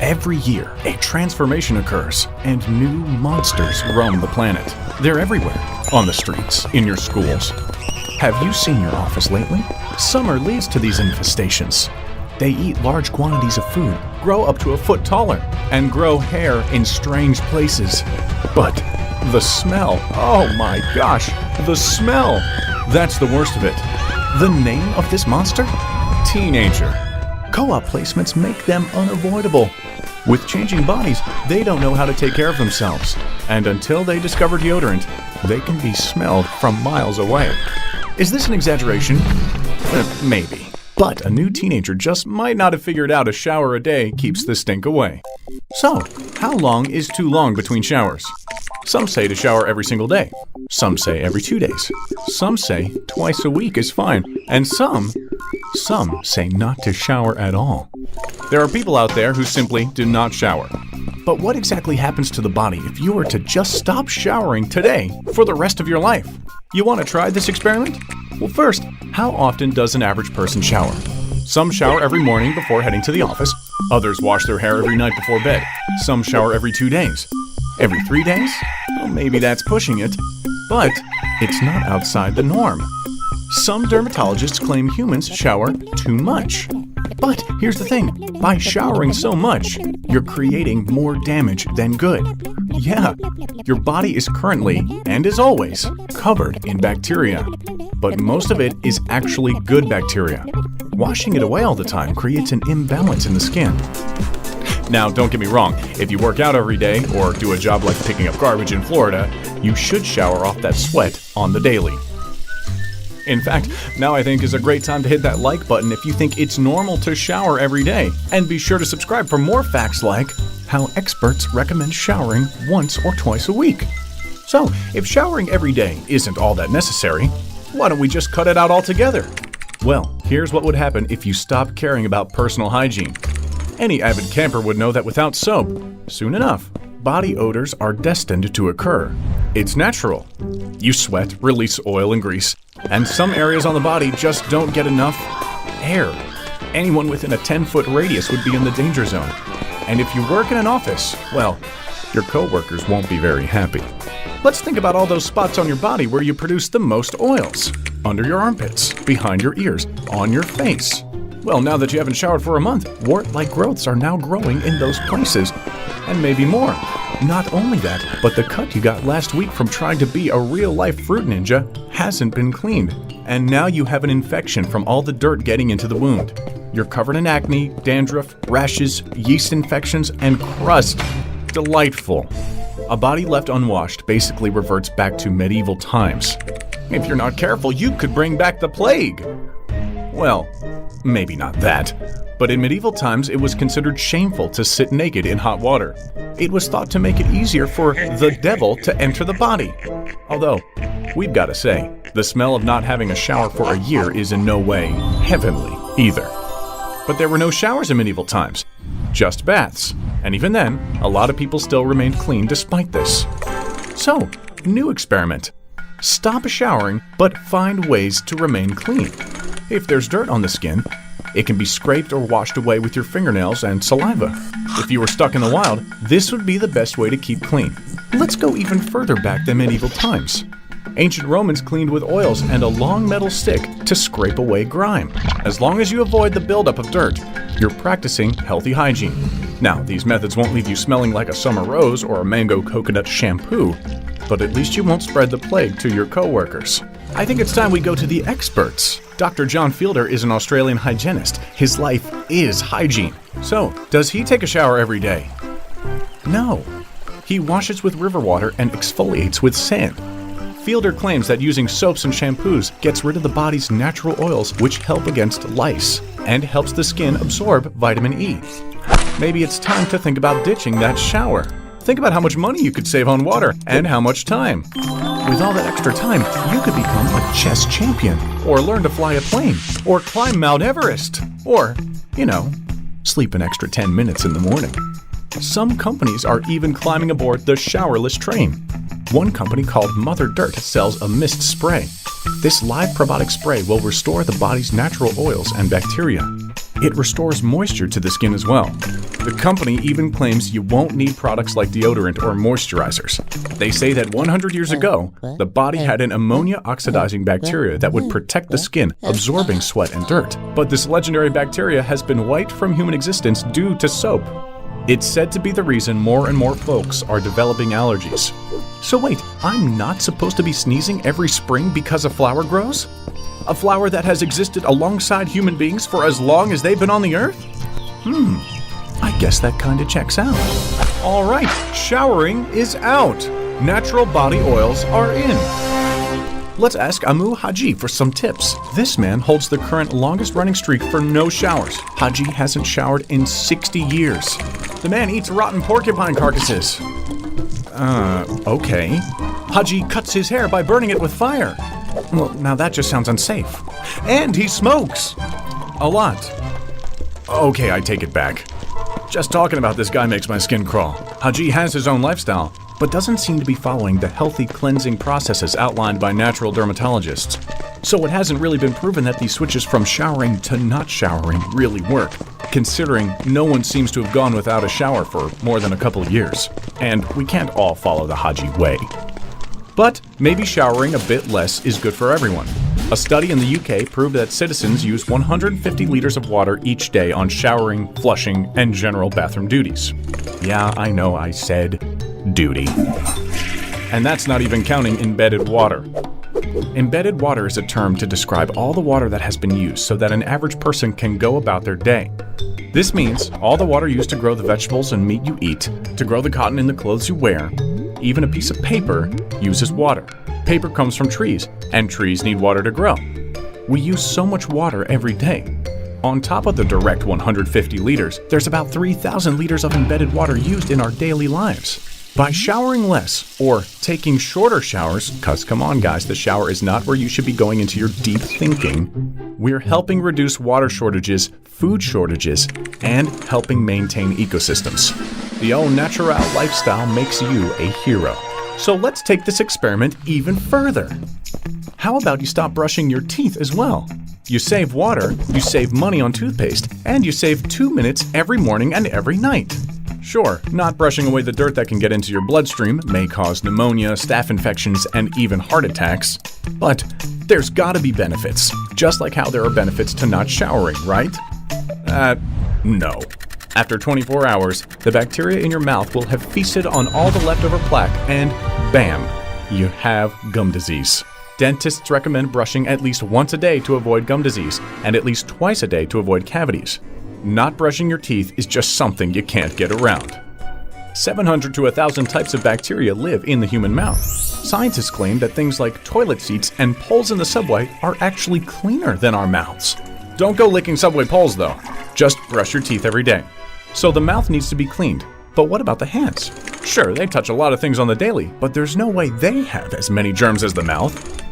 Every year, a transformation occurs, and new monsters roam the planet. They're everywhere, on the streets, in your schools. Have you seen your office lately? Summer leads to these infestations. They eat large quantities of food, grow up to a foot taller, and grow hair in strange places. But the smell, oh my gosh, the smell! That's the worst of it. The name of this monster? Teenager. Co-op placements make them unavoidable. With changing bodies, they don't know how to take care of themselves. And until they discover deodorant, they can be smelled from miles away. Is this an exaggeration? Maybe. But a new teenager just might not have figured out a shower a day keeps the stink away. So, how long is too long between showers? Some say to shower every single day. Some say every 2 days. Some say twice a week is fine. And some say not to shower at all. There are people out there who simply do not shower. But what exactly happens to the body if you were to just stop showering today for the rest of your life? You want to try this experiment? Well, first, how often does an average person shower? Some shower every morning before heading to the office. Others wash their hair every night before bed. Some shower every 2 days. Every 3 days? Well, maybe that's pushing it. But it's not outside the norm. Some dermatologists claim humans shower too much. But here's the thing, by showering so much, you're creating more damage than good. Yeah, your body is currently, and is always, covered in bacteria. But most of it is actually good bacteria. Washing it away all the time creates an imbalance in the skin. Now, don't get me wrong, if you work out every day or do a job like picking up garbage in Florida, you should shower off that sweat on the daily. In fact, now I think is a great time to hit that like button if you think it's normal to shower every day. And be sure to subscribe for more facts like how experts recommend showering once or twice a week. So, if showering every day isn't all that necessary, why don't we just cut it out altogether? Well, here's what would happen if you stopped caring about personal hygiene. Any avid camper would know that without soap, soon enough, body odors are destined to occur. It's natural. You sweat, release oil and grease, and some areas on the body just don't get enough air. Anyone within a 10-foot radius would be in the danger zone. And if you work in an office, well, your coworkers won't be very happy. Let's think about all those spots on your body where you produce the most oils. Under your armpits, behind your ears, on your face. Well, now that you haven't showered for a month, wart-like growths are now growing in those places. And maybe more. Not only that, but the cut you got last week from trying to be a real-life fruit ninja hasn't been cleaned. And now you have an infection from all the dirt getting into the wound. You're covered in acne, dandruff, rashes, yeast infections, and crust. Delightful. A body left unwashed basically reverts back to medieval times. If you're not careful, you could bring back the plague. Well, maybe not that. But in medieval times, it was considered shameful to sit naked in hot water. It was thought to make it easier for the devil to enter the body. Although, we've got to say, the smell of not having a shower for a year is in no way heavenly either. But there were no showers in medieval times, just baths. And even then, a lot of people still remained clean despite this. So, new experiment. Stop showering, but find ways to remain clean. If there's dirt on the skin, it can be scraped or washed away with your fingernails and saliva. If you were stuck in the wild, this would be the best way to keep clean. Let's go even further back than medieval times. Ancient Romans cleaned with oils and a long metal stick to scrape away grime. As long as you avoid the buildup of dirt, you're practicing healthy hygiene. Now, these methods won't leave you smelling like a summer rose or a mango coconut shampoo, but at least you won't spread the plague to your coworkers. I think it's time we go to the experts. Dr. John Fielder is an Australian hygienist. His life is hygiene. So, does he take a shower every day? No. He washes with river water and exfoliates with sand. Fielder claims that using soaps and shampoos gets rid of the body's natural oils, which help against lice and helps the skin absorb vitamin E. Maybe it's time to think about ditching that shower. Think about how much money you could save on water and how much time. With all that extra time, you could become a chess champion, or learn to fly a plane, or climb Mount Everest, or, sleep an extra 10 minutes in the morning. Some companies are even climbing aboard the showerless train. One company called Mother Dirt sells a mist spray. This live probiotic spray will restore the body's natural oils and bacteria. It restores moisture to the skin as well. The company even claims you won't need products like deodorant or moisturizers. They say that 100 years ago, the body had an ammonia-oxidizing bacteria that would protect the skin, absorbing sweat and dirt. But this legendary bacteria has been wiped from human existence due to soap. It's said to be the reason more and more folks are developing allergies. So wait, I'm not supposed to be sneezing every spring because a flower grows? A flower that has existed alongside human beings for as long as they've been on the earth? I guess that kinda checks out. All right, showering is out. Natural body oils are in. Let's ask Amu Haji for some tips. This man holds the current longest running streak for no showers. Haji hasn't showered in 60 years. The man eats rotten porcupine carcasses. Okay. Haji cuts his hair by burning it with fire. Well, now that just sounds unsafe. And he smokes. A lot. Okay, I take it back. Just talking about this guy makes my skin crawl. Haji has his own lifestyle, but doesn't seem to be following the healthy cleansing processes outlined by natural dermatologists. So it hasn't really been proven that these switches from showering to not showering really work, considering no one seems to have gone without a shower for more than a couple of years. And we can't all follow the Haji way. But maybe showering a bit less is good for everyone. A study in the UK proved that citizens use 150 liters of water each day on showering, flushing, and general bathroom duties. Yeah, I know I said duty. And that's not even counting embedded water. Embedded water is a term to describe all the water that has been used so that an average person can go about their day. This means all the water used to grow the vegetables and meat you eat, to grow the cotton in the clothes you wear, even a piece of paper uses water. Paper comes from trees, and trees need water to grow. We use so much water every day. On top of the direct 150 liters, there's about 3,000 liters of embedded water used in our daily lives. By showering less, or taking shorter showers, cause come on guys, the shower is not where you should be going into your deep thinking, we're helping reduce water shortages, food shortages, and helping maintain ecosystems. The au natural lifestyle makes you a hero. So let's take this experiment even further. How about you stop brushing your teeth as well? You save water, you save money on toothpaste, and you save 2 minutes every morning and every night. Sure, not brushing away the dirt that can get into your bloodstream may cause pneumonia, staph infections, and even heart attacks. But there's gotta be benefits, just like how there are benefits to not showering, right? No. After 24 hours, the bacteria in your mouth will have feasted on all the leftover plaque and bam, you have gum disease. Dentists recommend brushing at least once a day to avoid gum disease and at least twice a day to avoid cavities. Not brushing your teeth is just something you can't get around. 700 to 1,000 types of bacteria live in the human mouth. Scientists claim that things like toilet seats and poles in the subway are actually cleaner than our mouths. Don't go licking subway poles though. Just brush your teeth every day. So the mouth needs to be cleaned. But what about the hands? Sure, they touch a lot of things on the daily, but there's no way they have as many germs as the mouth.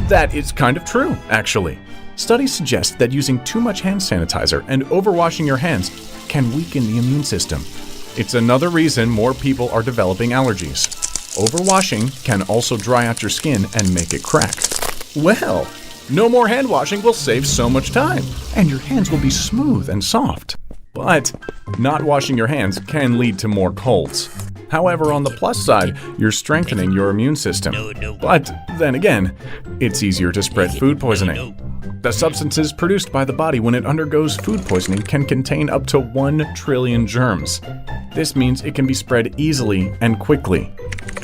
That is kind of true, actually. Studies suggest that using too much hand sanitizer and overwashing your hands can weaken the immune system. It's another reason more people are developing allergies. Overwashing can also dry out your skin and make it crack. Well, no more hand washing will save so much time, and your hands will be smooth and soft. But not washing your hands can lead to more colds. However, on the plus side, you're strengthening your immune system. But then again, it's easier to spread food poisoning. The substances produced by the body when it undergoes food poisoning can contain up to 1 trillion germs. This means it can be spread easily and quickly.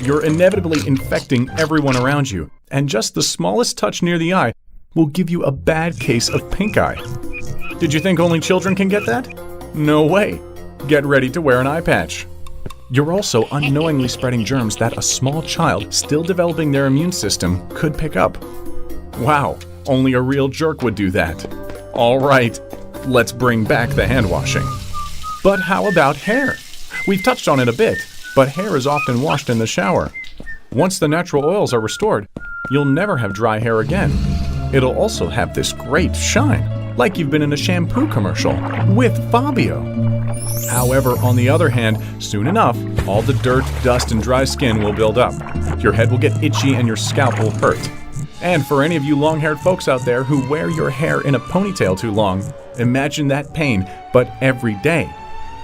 You're inevitably infecting everyone around you, and just the smallest touch near the eye will give you a bad case of pink eye. Did you think only children can get that? No way. Get ready to wear an eye patch. You're also unknowingly spreading germs that a small child still developing their immune system could pick up. Wow, only a real jerk would do that. All right, let's bring back the hand washing. But how about hair? We've touched on it a bit, but hair is often washed in the shower. Once the natural oils are restored, you'll never have dry hair again. It'll also have this great shine, like you've been in a shampoo commercial with Fabio. However, on the other hand, soon enough, all the dirt, dust, and dry skin will build up. Your head will get itchy and your scalp will hurt. And for any of you long-haired folks out there who wear your hair in a ponytail too long, imagine that pain, but every day.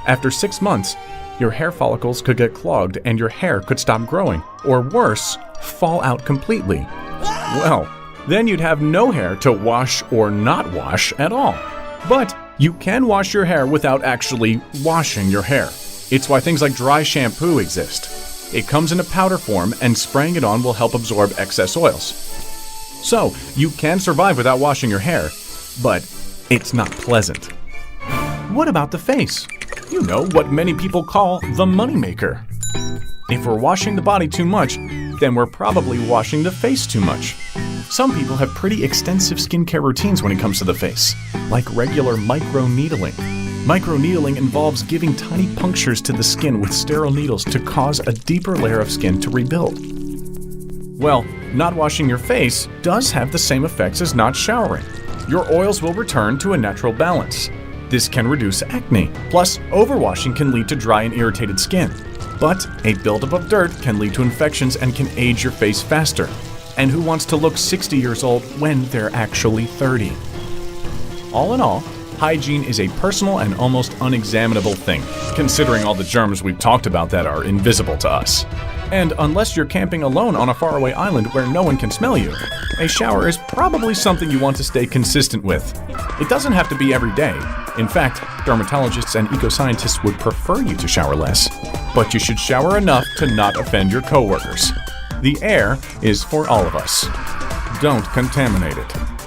After 6 months, your hair follicles could get clogged and your hair could stop growing, or worse, fall out completely. Well, then you'd have no hair to wash or not wash at all. But you can wash your hair without actually washing your hair. It's why things like dry shampoo exist. It comes in a powder form and spraying it on will help absorb excess oils. So, you can survive without washing your hair, but it's not pleasant. What about the face? You know, what many people call the moneymaker. If we're washing the body too much, then we're probably washing the face too much. Some people have pretty extensive skincare routines when it comes to the face, like regular microneedling. Microneedling involves giving tiny punctures to the skin with sterile needles to cause a deeper layer of skin to rebuild. Well, not washing your face does have the same effects as not showering. Your oils will return to a natural balance. This can reduce acne. Plus, overwashing can lead to dry and irritated skin. But a buildup of dirt can lead to infections and can age your face faster. And who wants to look 60 years old when they're actually 30? All in all, hygiene is a personal and almost unexaminable thing, considering all the germs we've talked about that are invisible to us. And unless you're camping alone on a faraway island where no one can smell you, a shower is probably something you want to stay consistent with. It doesn't have to be every day. In fact, dermatologists and eco-scientists would prefer you to shower less. But you should shower enough to not offend your coworkers. The air is for all of us. Don't contaminate it.